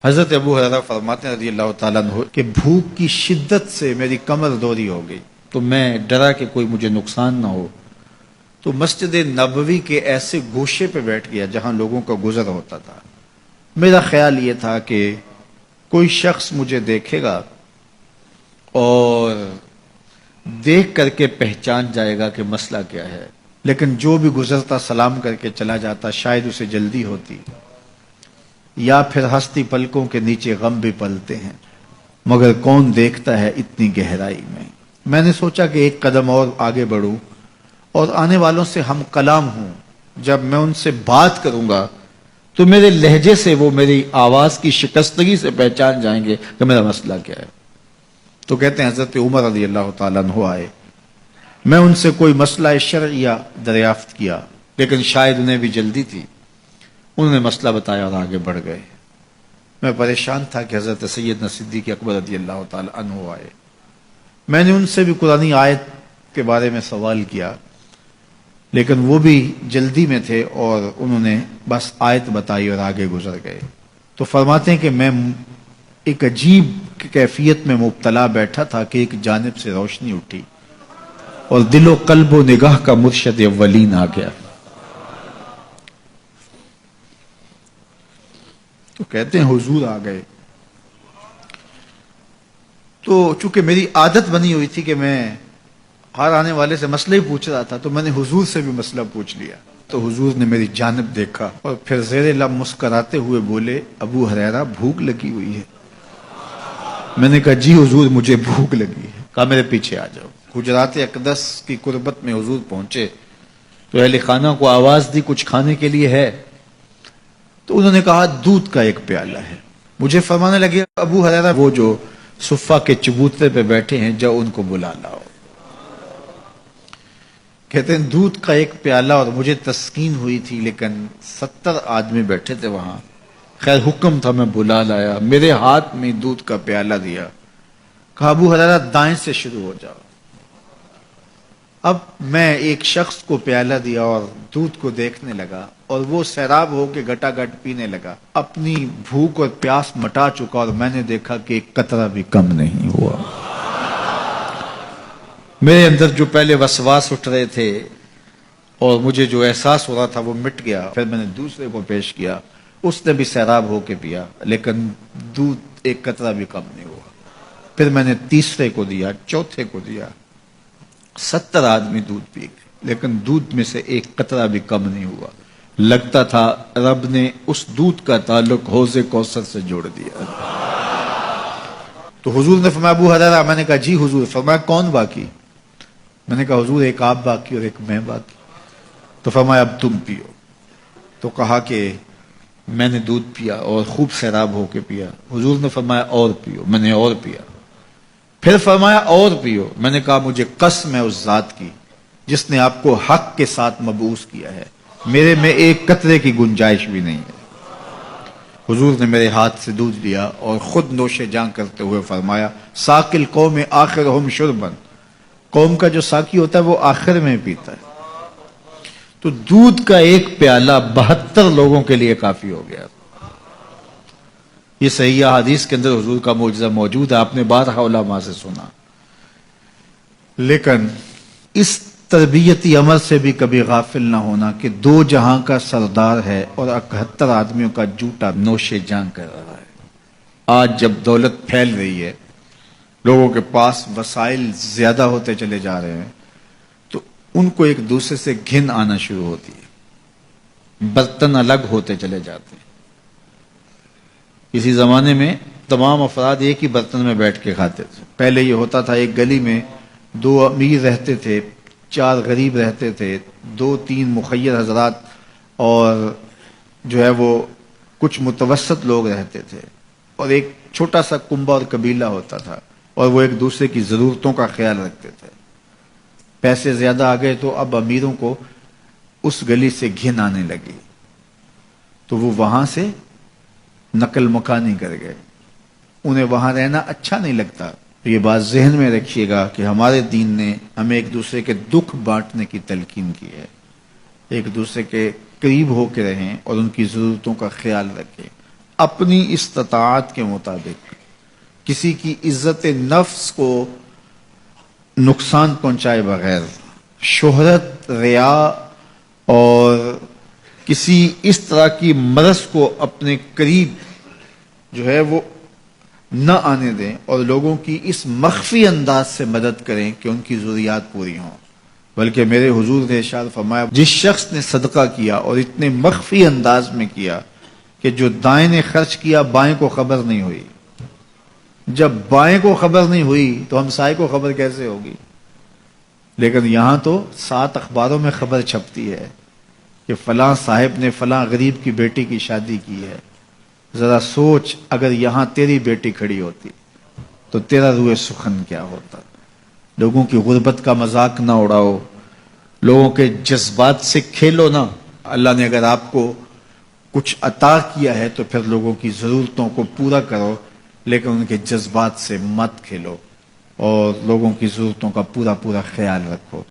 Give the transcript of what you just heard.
حضرت ابو ہریرہ فرماتے ہیں رضی اللہ تعالیٰ عنہ کہ بھوک کی شدت سے میری کمر دوری ہو گئی، تو میں ڈرا کہ کوئی مجھے نقصان نہ ہو، تو مسجد نبوی کے ایسے گوشے پہ بیٹھ گیا جہاں لوگوں کا گزر ہوتا تھا۔ میرا خیال یہ تھا کہ کوئی شخص مجھے دیکھے گا اور دیکھ کر کے پہچان جائے گا کہ مسئلہ کیا ہے، لیکن جو بھی گزرتا سلام کر کے چلا جاتا، شاید اسے جلدی ہوتی، یا پھر ہستی پلکوں کے نیچے غم بھی پلتے ہیں، مگر کون دیکھتا ہے اتنی گہرائی میں۔ میں نے سوچا کہ ایک قدم اور آگے بڑھوں اور آنے والوں سے ہم کلام ہوں، جب میں ان سے بات کروں گا تو میرے لہجے سے وہ میری آواز کی شکستگی سے پہچان جائیں گے کہ میرا مسئلہ کیا ہے۔ تو کہتے ہیں حضرت عمر رضی اللہ تعالیٰ عنہ آئے، میں ان سے کوئی مسئلہ شرعیہ دریافت کیا، لیکن شاید انہیں بھی جلدی تھی، انہوں نے مسئلہ بتایا اور آگے بڑھ گئے۔ میں پریشان تھا کہ حضرت سیدنا صدیق اکبر رضی اللہ تعالیٰ عنہ آئے، میں نے ان سے بھی قرآنی آیت کے بارے میں سوال کیا، لیکن وہ بھی جلدی میں تھے اور انہوں نے بس آیت بتائی اور آگے گزر گئے۔ تو فرماتے ہیں کہ میں ایک عجیب کیفیت میں مبتلا بیٹھا تھا کہ ایک جانب سے روشنی اٹھی اور دل و قلب و نگاہ کا مرشد اولین آ گیا۔ تو کہتے ہیں حضور آ گئے، تو چونکہ میری عادت بنی ہوئی تھی کہ میں ہر آنے والے سے مسئلہ ہی پوچھ رہا تھا، تو میں نے حضور سے بھی مسئلہ پوچھ لیا۔ تو حضور نے میری جانب دیکھا اور پھر زیر لب مسکراتے ہوئے بولے، ابو ہریرہ بھوک لگی ہوئی ہے؟ میں نے کہا جی حضور مجھے بھوک لگی ہے۔ کہا میرے پیچھے آ جاؤ۔ حجرات اقدس کی قربت میں حضور پہنچے تو اہل خانہ کو آواز دی کچھ کھانے کے لیے ہے؟ تو انہوں نے کہا دودھ کا ایک پیالہ ہے۔ مجھے فرمانے لگے ابو ہریرہ وہ جو صفہ کے چبوترے پہ بیٹھے ہیں جاؤ ان کو بلا لاؤ۔ کہتے ہیں دودھ کا ایک پیالہ، اور مجھے تسکین ہوئی تھی لیکن 70 آدمی بیٹھے تھے وہاں۔ خیر حکم تھا، میں بلا لایا، میرے ہاتھ میں دودھ کا پیالہ دیا، کہا ابو ہریرہ دائیں سے شروع ہو جاؤ۔ اب میں ایک شخص کو پیالہ دیا اور دودھ کو دیکھنے لگا، اور وہ سیراب ہو کے گٹا گٹ پینے لگا، اپنی بھوک اور پیاس مٹا چکا، اور میں نے دیکھا کہ ایک قطرہ بھی کم نہیں ہوا۔ میرے اندر جو پہلے وسواس اٹھ رہے تھے اور مجھے جو احساس ہو رہا تھا وہ مٹ گیا۔ پھر میں نے دوسرے کو پیش کیا، اس نے بھی سیراب ہو کے پیا، لیکن دودھ ایک قطرہ بھی کم نہیں ہوا۔ پھر میں نے تیسرے کو دیا، چوتھے کو دیا، 70 آدمی دودھ پی گئے، لیکن دودھ میں سے ایک قطرہ بھی کم نہیں ہوا۔ لگتا تھا رب نے اس دودھ کا تعلق حوض کوثر سے جوڑ دیا۔ تو حضور نے فرمایا ابو ہریرہ، میں نے کہا جی حضور۔ فرمایا کون باقی؟ میں نے کہا حضور ایک آپ باقی اور ایک میں باقی۔ تو فرمایا اب تم پیو۔ تو کہا کہ میں نے دودھ پیا اور خوب سیراب ہو کے پیا۔ حضور نے فرمایا اور پیو، میں نے اور پیا۔ پھر فرمایا اور پیو۔ میں نے کہا مجھے قسم ہے اس ذات کی جس نے آپ کو حق کے ساتھ مبعوث کیا ہے، میرے میں ایک قطرے کی گنجائش بھی نہیں ہے۔ حضور نے میرے ہاتھ سے دودھ لیا اور خود نوش جاں کرتے ہوئے فرمایا ساقی القوم آخرہم شربا، قوم کا جو ساقی ہوتا ہے وہ آخر میں پیتا ہے۔ تو دودھ کا ایک پیالہ 72 لوگوں کے لیے کافی ہو گیا۔ یہ صحیح حدیث کے اندر حضور کا معجزہ موجود ہے، آپ نے بارہا علماء سے سنا۔ لیکن اس تربیتی عمل سے بھی کبھی غافل نہ ہونا کہ 2 جہاں کا سردار ہے اور 71 آدمیوں کا جوٹا نوش جاں کر رہا ہے۔ آج جب دولت پھیل رہی ہے، لوگوں کے پاس وسائل زیادہ ہوتے چلے جا رہے ہیں، تو ان کو ایک دوسرے سے گھن آنا شروع ہوتی ہے، برتن الگ ہوتے چلے جاتے ہیں۔ کسی زمانے میں تمام افراد ایک ہی برتن میں بیٹھ کے کھاتے تھے۔ پہلے یہ ہوتا تھا ایک گلی میں 2 امیر رہتے تھے، 4 غریب رہتے تھے، 2-3 مخیر حضرات اور جو ہے وہ کچھ متوسط لوگ رہتے تھے، اور ایک چھوٹا سا کنبہ اور قبیلہ ہوتا تھا، اور وہ ایک دوسرے کی ضرورتوں کا خیال رکھتے تھے۔ پیسے زیادہ آ گئے تو اب امیروں کو اس گلی سے گھن آنے لگی، تو وہ وہاں سے نقل مکانی کر گئے، انہیں وہاں رہنا اچھا نہیں لگتا۔ یہ بات ذہن میں رکھیے گا کہ ہمارے دین نے ہمیں ایک دوسرے کے دکھ بانٹنے کی تلقین کی ہے، ایک دوسرے کے قریب ہو کے رہیں اور ان کی ضرورتوں کا خیال رکھیں۔ اپنی استطاعت کے مطابق کسی کی عزت نفس کو نقصان پہنچائے بغیر شہرت، ریا اور کسی اس طرح کی مرض کو اپنے قریب جو ہے وہ نہ آنے دیں، اور لوگوں کی اس مخفی انداز سے مدد کریں کہ ان کی ضروریات پوری ہوں۔ بلکہ میرے حضور نے ارشاد فرمایا، جس شخص نے صدقہ کیا اور اتنے مخفی انداز میں کیا کہ جو دائیں نے خرچ کیا بائیں کو خبر نہیں ہوئی، جب بائیں کو خبر نہیں ہوئی تو ہمسائے کو خبر کیسے ہوگی؟ لیکن یہاں تو 7 اخباروں میں خبر چھپتی ہے کہ فلاں صاحب نے فلاں غریب کی بیٹی کی شادی کی ہے۔ ذرا سوچ، اگر یہاں تیری بیٹی کھڑی ہوتی تو تیرا روح سخن کیا ہوتا؟ لوگوں کی غربت کا مذاق نہ اڑاؤ، لوگوں کے جذبات سے کھیلو نہ۔ اللہ نے اگر آپ کو کچھ عطا کیا ہے تو پھر لوگوں کی ضرورتوں کو پورا کرو، لیکن ان کے جذبات سے مت کھیلو اور لوگوں کی ضرورتوں کا پورا خیال رکھو۔